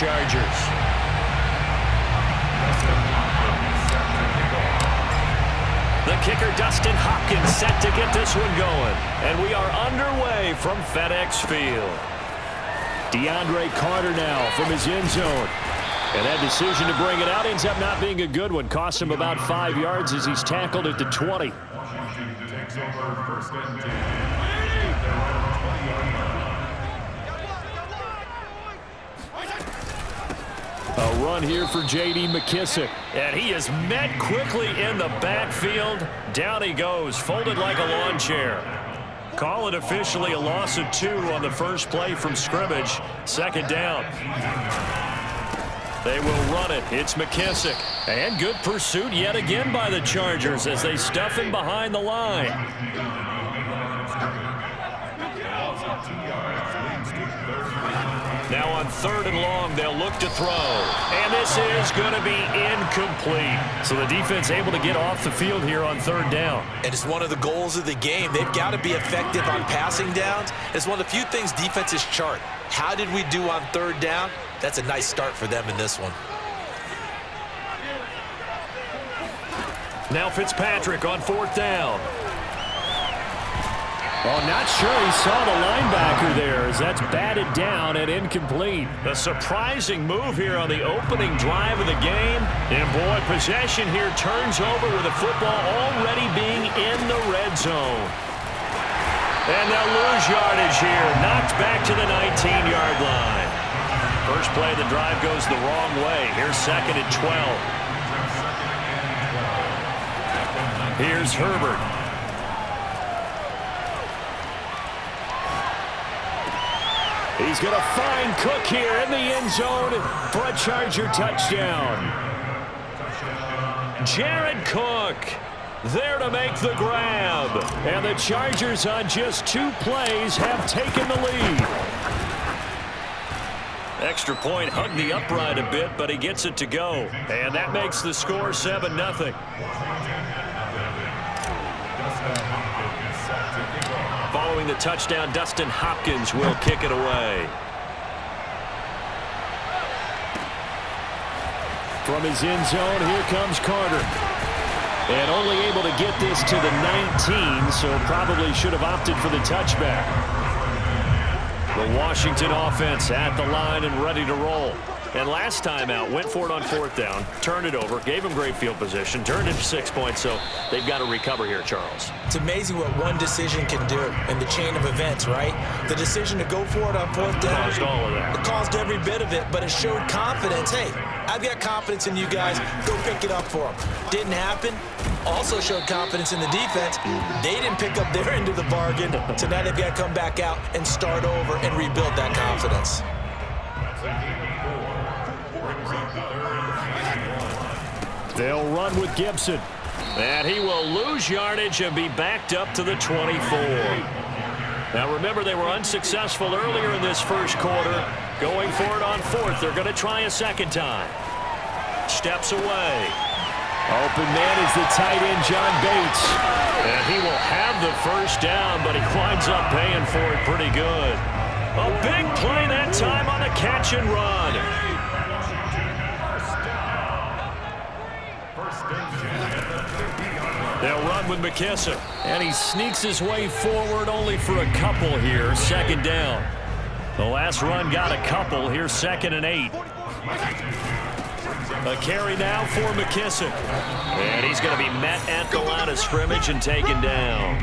Chargers. The kicker, Dustin Hopkins, set to get this one going. And we are underway from FedEx Field. DeAndre Carter now from his end zone. And that decision to bring it out ends up not being a good one. Cost him about 5 yards as he's tackled at the 20. A run here for J.D. McKissic. And he is met quickly in the backfield. Down he goes, folded like a lawn chair. Call it officially a loss of 2 on the first play from scrimmage. Second down. They will run it. It's McKissic. And good pursuit yet again by the Chargers as they stuff him behind the line. Now on 3rd and long, they'll look to throw. And this is going to be incomplete. So the defense able to get off the field here on 3rd down. And it's one of the goals of the game. They've got to be effective on passing downs. It's one of the few things defenses chart. How did we do on 3rd down? That's a nice start for them in this one. Now Fitzpatrick on 4th down. Oh, not sure he saw the linebacker there as that's batted down and incomplete. A surprising move here on the opening drive of the game. And boy, possession here turns over with the football already being in the red zone. And they'll lose yardage here. Knocked back to the 19-yard line. First play of the drive goes the wrong way. Here's 2nd and 12. Here's Herbert. He's going to find Cook here in the end zone for a Charger touchdown. Jared Cook there to make the grab. And the Chargers on just 2 plays have taken the lead. Extra point hugged the upright a bit, but he gets it to go. And that makes the score 7-0. Following the touchdown, Dustin Hopkins will kick it away. From his end zone, here comes Carter. And only able to get this to the 19, so probably should have opted for the touchback. The Washington offense at the line and ready to roll. And last time out, went for it on 4th down, turned it over, gave him great field position, turned it to 6 points, so they've got to recover here, Charles. It's amazing what one decision can do in the chain of events, right? The decision to go for it on 4th down. Caused all of that. It caused every bit of it, but it showed confidence. Hey, I've got confidence in you guys. Go pick it up for them. Didn't happen. Also showed confidence in the defense. They didn't pick up their end of the bargain, so now they've got to come back out and start over and rebuild that confidence. They'll run with Gibson. And he will lose yardage and be backed up to the 24. Now remember, they were unsuccessful earlier in this first quarter. Going for it on 4th. They're going to try a second time. Steps away. Open man is the tight end, John Bates. And he will have the first down, but he winds up paying for it pretty good. A big play that time on the catch and run. They'll run with McKissic. And he sneaks his way forward only for a couple here. 2nd down. The last run got a couple. Here's 2nd and 8. A carry now for McKissic. And he's going to be met at the line of scrimmage and taken down.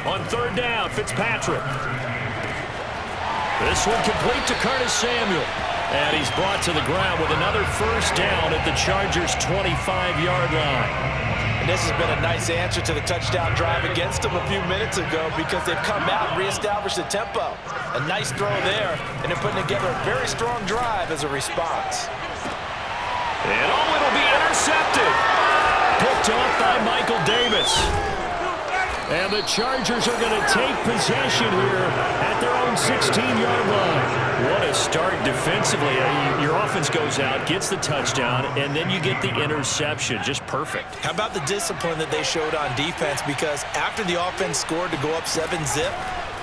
On 3rd down, Fitzpatrick. This one complete to Curtis Samuel. And he's brought to the ground with another first down at the Chargers' 25-yard line. And this has been a nice answer to the touchdown drive against them a few minutes ago because they've come out and reestablished the tempo. A nice throw there, and they're putting together a very strong drive as a response. And oh, it'll be intercepted. Picked up by Michael Davis. And the Chargers are going to take possession here at their own 16-yard line. What a start defensively. Your offense goes out, gets the touchdown, and then you get the interception. Just perfect. How about the discipline that they showed on defense? Because after the offense scored to go up 7-zip,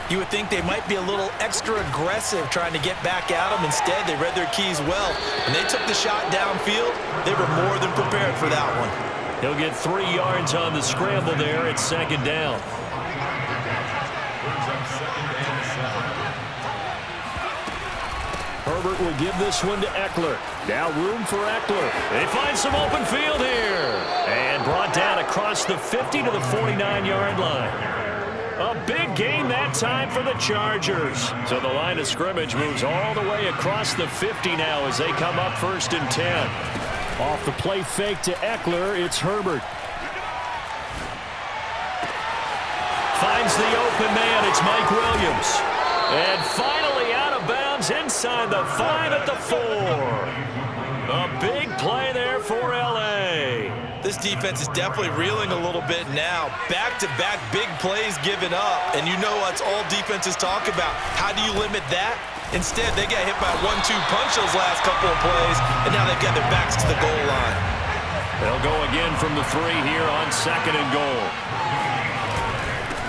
You would think they might be a little extra aggressive trying to get back at them. Instead, they read their keys well. When they took the shot downfield, they were more than prepared for that one. He'll get 3 yards on the scramble there at second down. Herbert will give this one to Eckler. Now room for Eckler. They find some open field here. And brought down across the 50 to the 49-yard line. A big gain that time for the Chargers. So the line of scrimmage moves all the way across the 50 now as they come up 1st and 10. Off the play fake to Eckler, it's Herbert. Finds the open man, it's Mike Williams. And finally out of bounds inside the 5 at the 4. A big play there for L.A. This defense is definitely reeling a little bit now. Back-to-back big plays given up. And you know what all defenses talk about. How do you limit that? Instead, they got hit by a 1-2 punch those last couple of plays, and now they've got their backs to the goal line. They'll go again from the 3 here on 2nd and goal.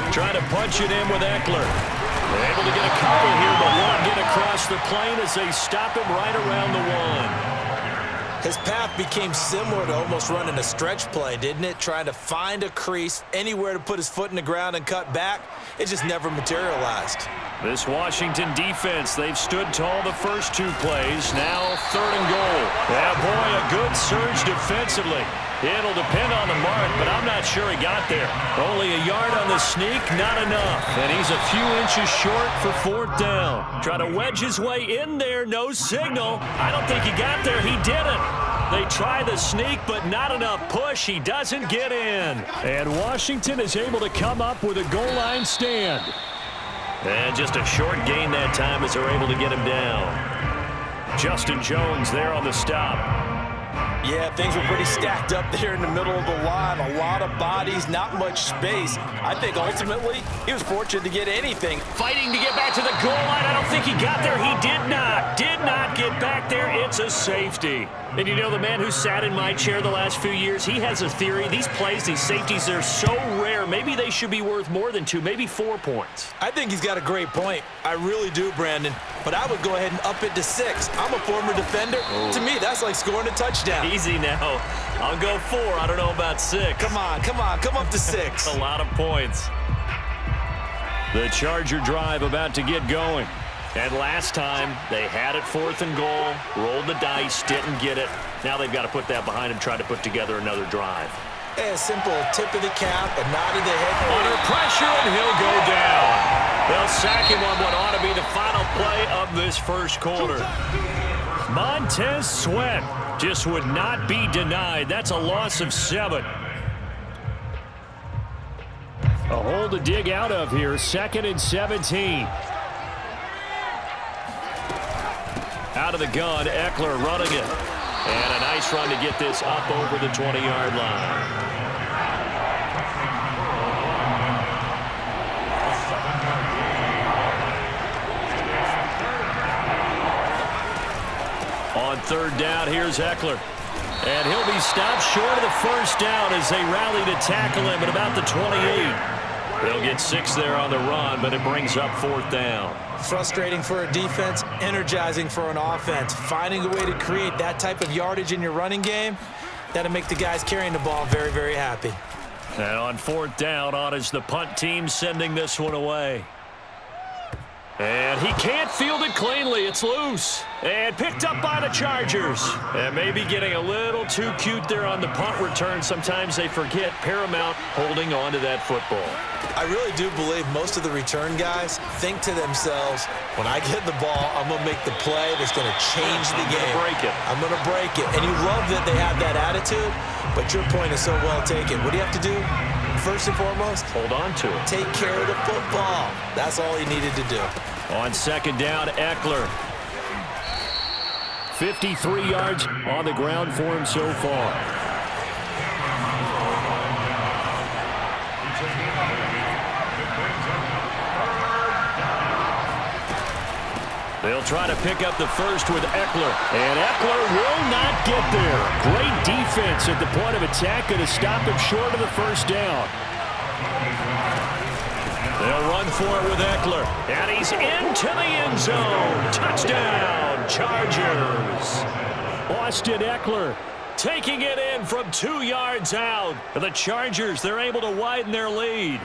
Trying to punch it in with Eckler. They're able to get a couple here, but won't get across the plane as they stop him right around the 1. His path became similar to almost running a stretch play, didn't it? Trying to find a crease, anywhere to put his foot in the ground and cut back. It just never materialized. This Washington defense, they've stood tall the first 2 plays. Now 3rd and goal. Yeah, boy, a good surge defensively. It'll depend on the mark, but I'm not sure he got there. Only a yard on the sneak, not enough. And he's a few inches short for 4th down. Try to wedge his way in there, no signal. I don't think he got there. He didn't. They try the sneak, but not enough push. He doesn't get in. And Washington is able to come up with a goal line stand. And just a short gain that time as they're able to get him down. Justin Jones there on the stop. Yeah, things were pretty stacked up there in the middle of the line. A lot of bodies, not much space. I think ultimately he was fortunate to get anything. Fighting to get back to the goal line. I don't think he got there. He did not get back there. It's a safety. And you know, the man who sat in my chair the last few years, he has a theory. These plays, these safeties, they're so rare. Maybe they should be worth more than 2, maybe 4 points. I think he's got a great point. I really do, Brandon. But I would go ahead and up it to 6. I'm a former defender. Oh. To me, that's like scoring a touchdown. Easy now. I'll go 4. I don't know about 6. Come on. Come up to 6. A lot of points. The Charger drive about to get going. And last time, they had it 4th and goal, rolled the dice, didn't get it. Now they've got to put that behind them, try to put together another drive. A simple tip of the cap, a nod of the head. Under pressure, and he'll go down. They'll sack him on what ought to be the final play of this first quarter. Montez Sweat just would not be denied. That's a loss of 7. A hole to dig out of here, 2nd and 17. Out of the gun, Eckler running it. And a nice run to get this up over the 20-yard line. On 3rd down, here's Eckler. And he'll be stopped short of the 1st down as they rally to tackle him at about the 28. They'll get 6 there on the run, but it brings up 4th down. Frustrating for a defense, energizing for an offense. Finding a way to create that type of yardage in your running game, that'll make the guys carrying the ball very, very happy. And on 4th down, on is the punt team sending this one away. And he can't field it cleanly. It's loose. And picked up by the Chargers. And maybe getting a little too cute there on the punt return. Sometimes they forget Paramount holding on to that football. I really do believe most of the return guys think to themselves, when I get the ball, I'm going to make the play that's going to change the game. I'm going to break it. And you love that they have that attitude, but your point is so well taken. What do you have to do? First and foremost, hold on to it. Take care of the football. That's all he needed to do. On 2nd down, Eckler. 53 yards on the ground for him so far. They'll try to pick up the first with Eckler. And Eckler will not get there. Great defense at the point of attack. Going to stop him short of the 1st down. They'll run for it with Eckler. And he's into the end zone. Touchdown, Chargers. Austin Eckler taking it in from 2 yards out. The Chargers, they're able to widen their lead.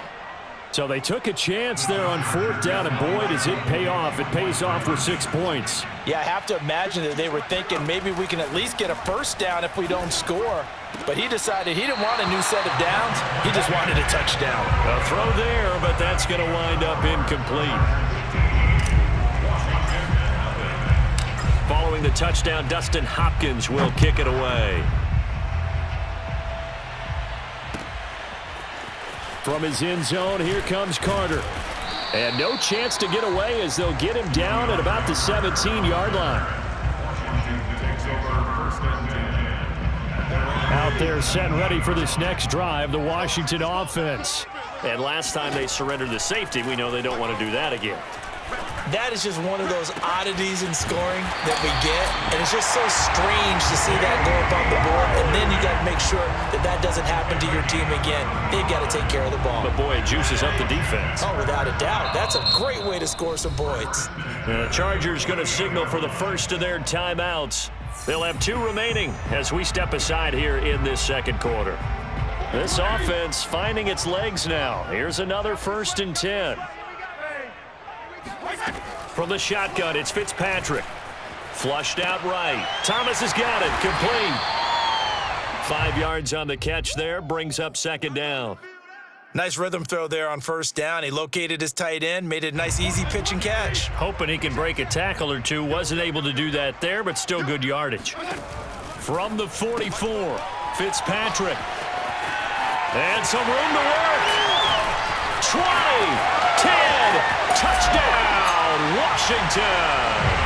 So they took a chance there on 4th down, and boy, does it pay off. It pays off with 6 points. Yeah, I have to imagine that they were thinking maybe we can at least get a first down if we don't score. But he decided he didn't want a new set of downs. He just wanted a touchdown. A throw there, but that's going to wind up incomplete. Following the touchdown, Dustin Hopkins will kick it away. From his end zone, here comes Carter. And no chance to get away as they'll get him down at about the 17-yard line. Out there set and ready for this next drive, the Washington offense. And last time they surrendered the safety, we know they don't want to do that again. That is just one of those oddities in scoring that we get, and it's just so strange to see that go up on the board, and then you got to make sure that that doesn't happen to your team again. They've got to take care of the ball. But boy, it juices up the defense. Oh, without a doubt. That's a great way to score some points. The Chargers going to signal for the first of their timeouts. They'll have 2 remaining as we step aside here in this second quarter. This offense finding its legs now. Here's another 1st and 10. From the shotgun, it's Fitzpatrick. Flushed out right. Thomas has got it. Complete. 5 yards on the catch there. Brings up 2nd down. Nice rhythm throw there on 1st down. He located his tight end, made it a nice, easy pitch and catch. Hoping he can break a tackle or two. Wasn't able to do that there, but still good yardage. From the 44, Fitzpatrick. And some room to work. 20, 10, touchdown, Washington.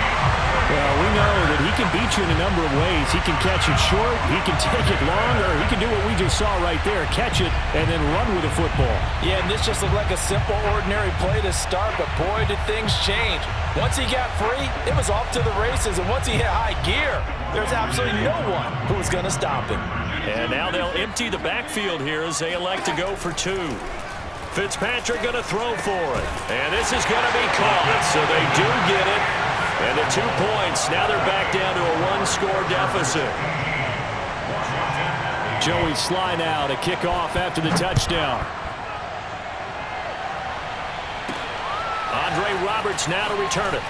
Well, we know that he can beat you in a number of ways. He can catch it short, he can take it long, or he can do what we just saw right there, catch it and then run with the football. Yeah, and this just looked like a simple, ordinary play to start, but boy, did things change. Once he got free, it was off to the races, and once he hit high gear, there's absolutely no one who was going to stop him. And now they'll empty the backfield here as they elect to go for 2. Fitzpatrick going to throw for it, and this is going to be caught, so they do get it. And the 2 points, now they're back down to a 1-score deficit. Joey Sly now to kick off after the touchdown. Andre Roberts now to return it.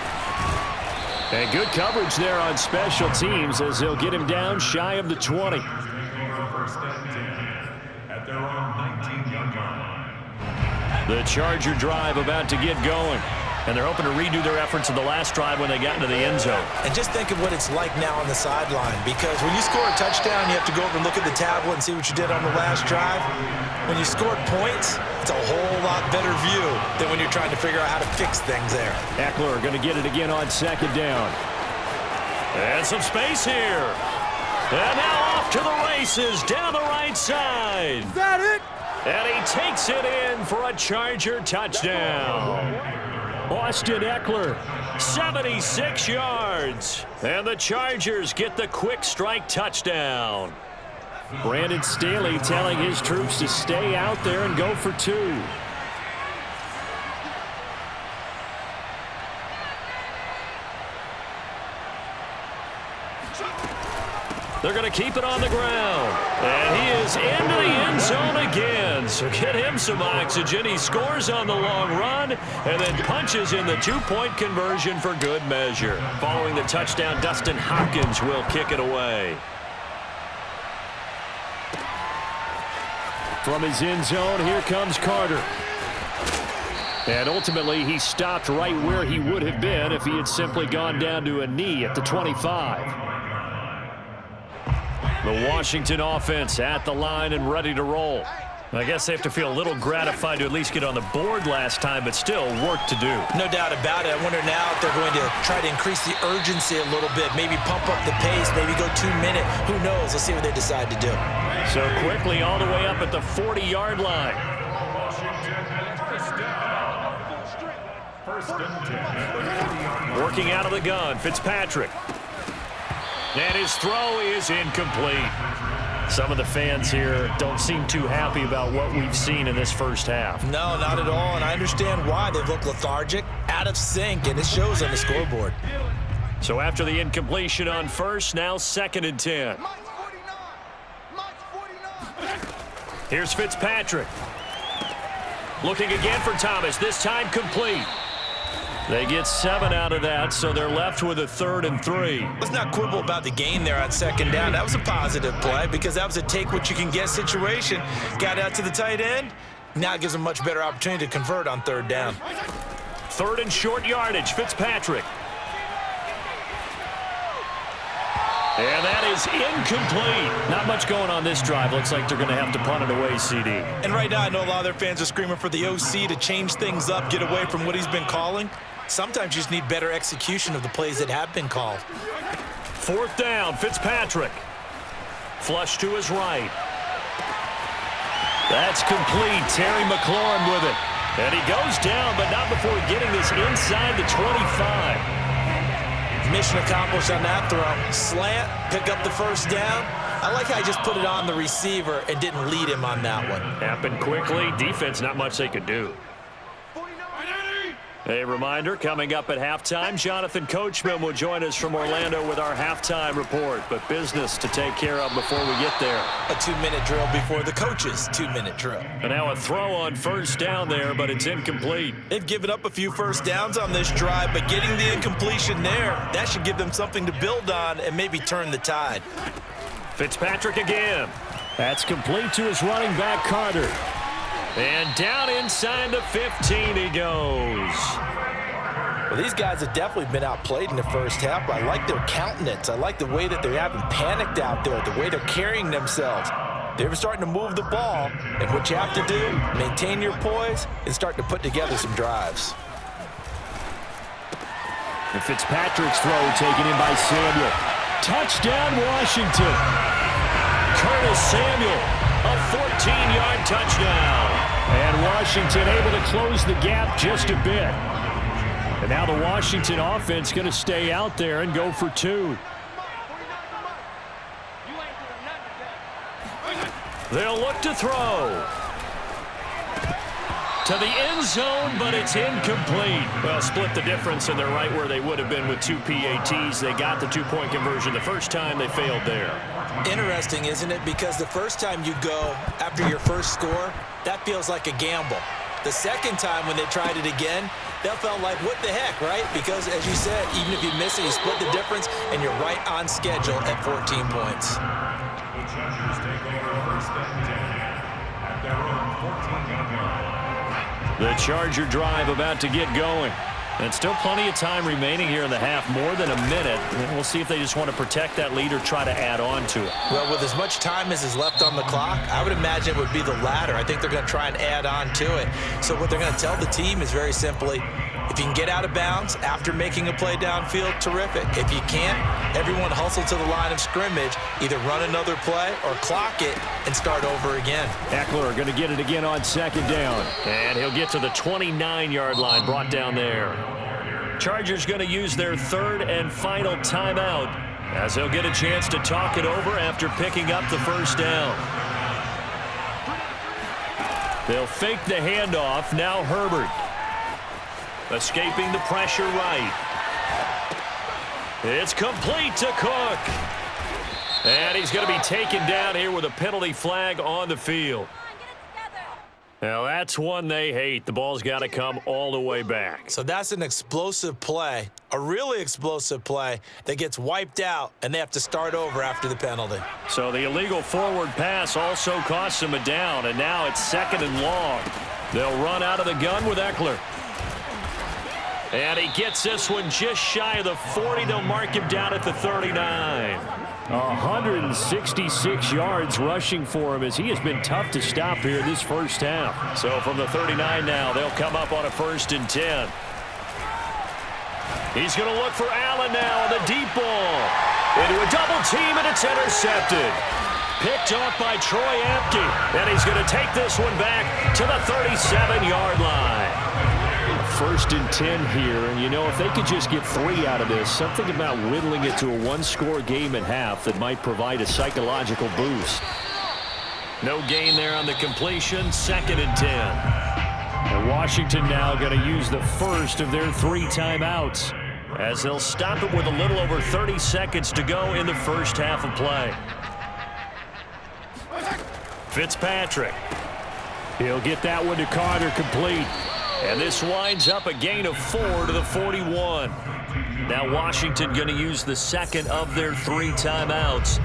And good coverage there on special teams as they'll get him down shy of the 20. At their own 19-yard line. The Charger drive about to get going. And they're hoping to redo their efforts in the last drive when they got into the end zone. And just think of what it's like now on the sideline, because when you score a touchdown, you have to go over and look at the tablet and see what you did on the last drive. When you scored points, it's a whole lot better view than when you're trying to figure out how to fix things there. Eckler going to get it again on 2nd down. And some space here. And now off to the races down the right side. Is that it? And he takes it in for a Charger touchdown. Austin Eckler, 76 yards. And the Chargers get the quick strike touchdown. Brandon Staley telling his troops to stay out there and go for 2. They're going to keep it on the ground. And he is into the end zone again. So get him some oxygen. He scores on the long run and then punches in the 2-point conversion for good measure. Following the touchdown, Dustin Hopkins will kick it away. From his end zone, here comes Carter. And ultimately, he stopped right where he would have been if he had simply gone down to a knee at the 25. The Washington offense at the line and ready to roll. I guess they have to feel a little gratified to at least get on the board last time, but still work to do. No doubt about it. I wonder now if they're going to try to increase the urgency a little bit, maybe pump up the pace, maybe go 2-minute. Who knows? Let's see what they decide to do. So quickly all the way up at the 40-yard line. Working out of the gun, Fitzpatrick. And his throw is incomplete. Some of the fans here don't seem too happy about what we've seen in this first half. No, not at all, and I understand why. They look lethargic, out of sync, and it shows on the scoreboard. So after the incompletion on first, now 2nd and 10. Here's Fitzpatrick. Looking again for Thomas, this time complete. They get 7 out of that, so they're left with a 3rd and 3. Let's not quibble about the gain there on 2nd down. That was a positive play because that was a take-what-you-can-get situation. Got out to the tight end. Now it gives them a much better opportunity to convert on 3rd down. 3rd and short yardage, Fitzpatrick. And that is incomplete. Not much going on this drive. Looks like they're going to have to punt it away, CD. And right now, I know a lot of their fans are screaming for the OC to change things up, get away from what he's been calling. Sometimes you just need better execution of the plays that have been called. 4th down, Fitzpatrick. Flush to his right. That's complete. Terry McLaurin with it. And he goes down, but not before getting this inside the 25. Mission accomplished on that throw. Slant, pick up the 1st down. I like how he just put it on the receiver and didn't lead him on that one. Happened quickly. Defense, not much they could do. A reminder, coming up at halftime, Jonathan Coachman will join us from Orlando with our halftime report. But business to take care of before we get there. A 2-minute drill before the coach's 2-minute drill. And now a throw on 1st down there, but it's incomplete. They've given up a few 1st downs on this drive, but getting the incompletion there, that should give them something to build on and maybe turn the tide. Fitzpatrick again. That's complete to his running back, Carter. And down inside the 15 he goes. Well, these guys have definitely been outplayed in the first half, but I like their countenance. I like the way that they're having panicked out there, the way they're carrying themselves. They're starting to move the ball, and what you have to do, maintain your poise and start to put together some drives. And Fitzpatrick's throw taken in by Samuel. Touchdown, Washington. Curtis Samuel, a 14-yard touchdown. And Washington able to close the gap just a bit. And now the Washington offense going to stay out there and go for 2. They'll look to throw. To the end zone, but it's incomplete. Well, split the difference, and they're right where they would have been with 2 PATs. They got the 2-point conversion the first time. They failed there. Interesting, isn't it? Because the first time you go after your first score, that feels like a gamble. The second time when they tried it again, that felt like, what the heck, right? Because, as you said, even if you miss it, you split the difference, and you're right on schedule at 14 points. The Chargers take over 1st and 10 at their own 14-yard line. The Charger drive about to get going. And still plenty of time remaining here in the half, more than a minute. We'll see if they just want to protect that lead or try to add on to it. Well, with as much time as is left on the clock, I would imagine it would be the latter. I think they're going to try and add on to it. So what they're going to tell the team is very simply, if you can get out of bounds after making a play downfield, terrific. If you can't, everyone hustle to the line of scrimmage, either run another play or clock it and start over again. Eckler going to get it again on 2nd down. And he'll get to the 29-yard line, brought down there. Chargers going to use their 3rd and final timeout as they'll get a chance to talk it over after picking up the 1st down. They'll fake the handoff. Now Herbert. Escaping the pressure right. It's complete to Cook. And he's going to be taken down here with a penalty flag on the field. Now that's one they hate. The ball's got to come all the way back. So that's an explosive play, a really explosive play that gets wiped out, and they have to start over after the penalty. So the illegal forward pass also costs them a down, and now it's 2nd and long. They'll run out of the gun with Eckler. And he gets this one just shy of the 40. They'll mark him down at the 39. 166 yards rushing for him as he has been tough to stop here this first half. So from the 39 now, they'll come up on a 1st and 10. He's going to look for Allen now on the deep ball. Into a double team, and it's intercepted. Picked off by Troy Apke. And he's going to take this one back to the 37-yard line. 1st and 10 here. And, you know, if they could just get 3 out of this, something about whittling it to a 1-score game at half that might provide a psychological boost. No gain there on the completion. 2nd and 10. And Washington now going to use the first of their 3 timeouts, as they'll stop it with a little over 30 seconds to go in the first half of play. Fitzpatrick. He'll get that one to Carter complete. And this winds up a gain of 4 to the 41. Now Washington going to use the second of their 3 timeouts,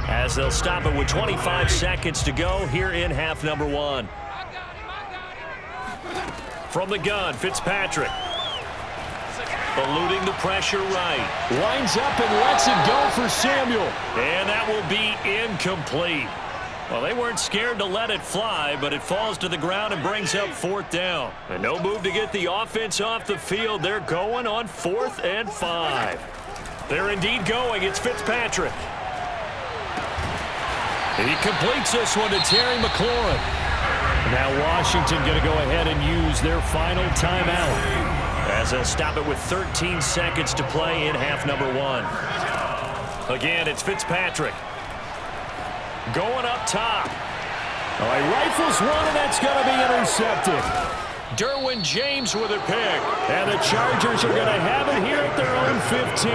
as they'll stop it with 25 seconds to go here in half number 1. From the gun, Fitzpatrick. Eluding the pressure right. Lines up and lets it go for Samuel. And that will be incomplete. Well, they weren't scared to let it fly, but it falls to the ground and brings up 4th down. And no move to get the offense off the field. They're going on 4th and 5. They're indeed going. It's Fitzpatrick. He completes this one to Terry McLaurin. Now Washington going to go ahead and use their final timeout, as they'll stop it with 13 seconds to play in half number 1. Again, it's Fitzpatrick. Going up top. All right, rifles one, and that's going to be intercepted. Derwin James with a pick. And the Chargers are going to have it here at their own 15.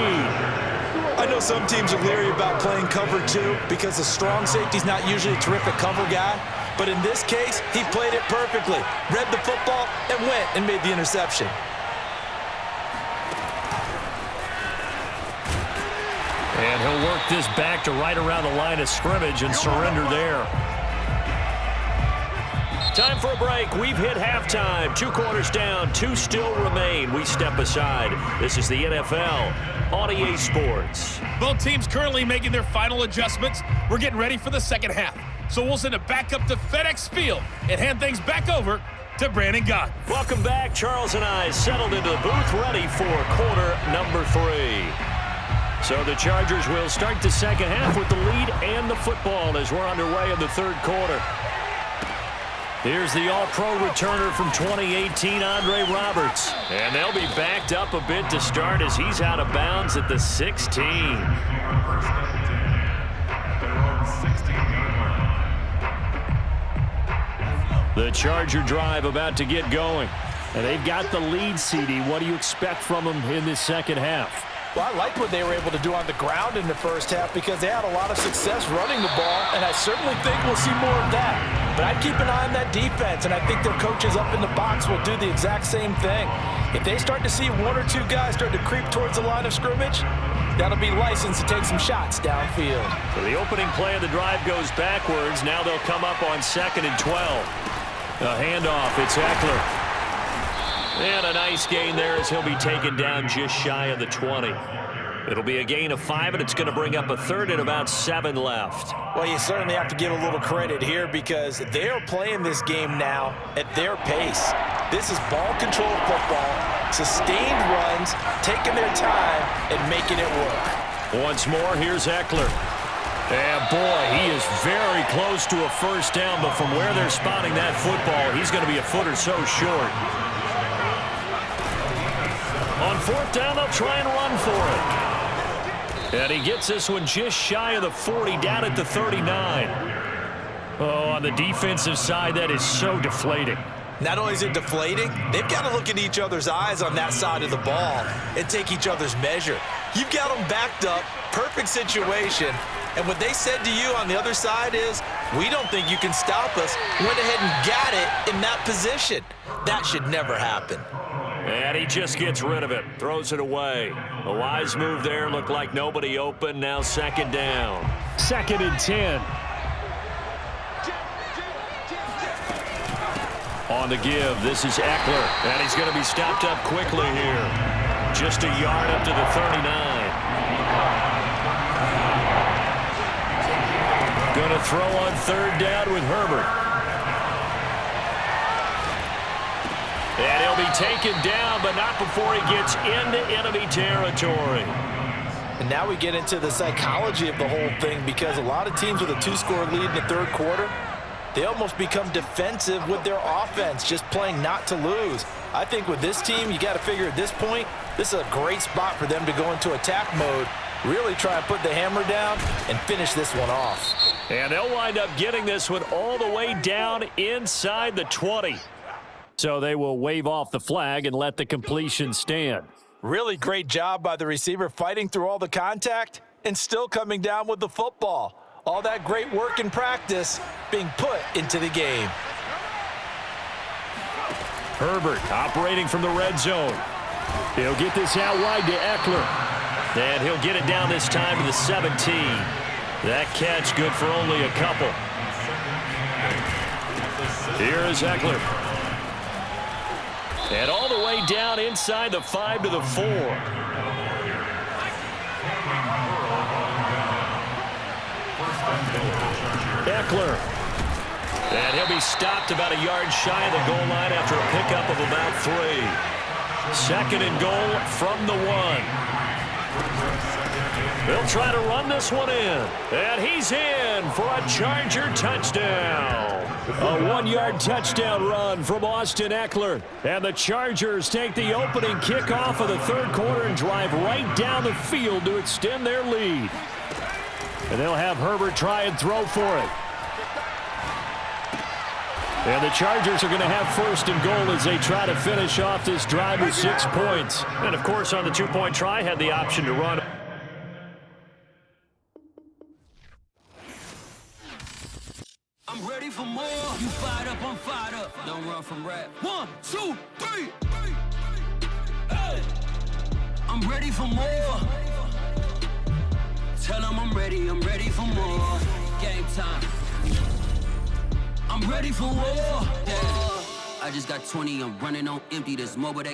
I know some teams are leery about playing cover 2 because the strong safety's not usually a terrific cover guy. But in this case, he played it perfectly. Read the football and went and made the interception. And he'll work this back to right around the line of scrimmage and surrender there. Time for a break. We've hit halftime. 2 quarters down, 2 still remain. We step aside. This is the NFL on EA Sports. Both teams currently making their final adjustments. We're getting ready for the second half. So we'll send it back up to FedEx Field and hand things back over to Brandon Gott. Welcome back. Charles and I settled into the booth, ready for quarter number 3. So the Chargers will start the second half with the lead and the football as we're underway in the 3rd quarter. Here's the All-Pro returner from 2018, Andre Roberts. And they'll be backed up a bit to start as he's out of bounds at the 16. The Charger drive about to get going. And they've got the lead, CD. What do you expect from them in this second half? Well, I like what they were able to do on the ground in the first half because they had a lot of success running the ball, and I certainly think we'll see more of that. But I'd keep an eye on that defense, and I think their coaches up in the box will do the exact same thing. If they start to see 1 or 2 guys start to creep towards the line of scrimmage, that'll be licensed to take some shots downfield. So the opening play of the drive goes backwards. Now they'll come up on 2nd and 12. A handoff, it's Eckler. And a nice gain there as he'll be taken down just shy of the 20. It'll be a gain of 5, and it's going to bring up a 3rd and about 7 left. Well, you certainly have to give a little credit here because they are playing this game now at their pace. This is ball control football, sustained runs, taking their time, and making it work. Once more, here's Eckler. And boy, he is very close to a first down, but from where they're spotting that football, he's going to be a foot or so short. On 4th down, they'll try and run for it. And he gets this one just shy of the 40, down at the 39. Oh, on the defensive side, that is so deflating. Not only is it deflating, they've got to look in each other's eyes on that side of the ball and take each other's measure. You've got them backed up, perfect situation, and what they said to you on the other side is, we don't think you can stop us. Went ahead and got it in that position. That should never happen. And he just gets rid of it, throws it away. A wise move there, looked like nobody open, now 2nd down. 2nd and 10. On the give, this is Eckler, and he's going to be stopped up quickly here. Just a yard up to the 39. Going to throw on 3rd down with Herbert. And he'll be taken down, but not before he gets into enemy territory. And now we get into the psychology of the whole thing because a lot of teams with a 2-score lead in the 3rd quarter, they almost become defensive with their offense, just playing not to lose. I think with this team, you got to figure at this point, this is a great spot for them to go into attack mode, really try and put the hammer down and finish this one off. And they'll wind up getting this one all the way down inside the 20. So they will wave off the flag and let the completion stand. Really great job by the receiver fighting through all the contact and still coming down with the football. All that great work in practice being put into the game. Herbert operating from the red zone. He'll get this out wide to Eckler. And he'll get it down this time to the 17. That catch good for only a couple. Here is Eckler. And all the way down inside the 5 to the 4. Eckler. And he'll be stopped about a yard shy of the goal line after a pickup of about 3. 2nd and goal from the 1. They'll try to run this one in. And he's in for a Charger touchdown. A 1-yard touchdown run from Austin Eckler. And the Chargers take the opening kickoff of the 3rd quarter and drive right down the field to extend their lead. And they'll have Herbert try and throw for it. And the Chargers are going to have 1st and goal as they try to finish off this drive with 6 points. And, of course, on the 2-point try, had the option to run. I'm ready for more. You fired up, I'm fired up. Don't run from rap. 1, 2, 3. Hey. I'm ready for more. Tell them I'm ready for more. Game time. I'm ready for war. Yeah. I just got 20, I'm running on empty. There's more, but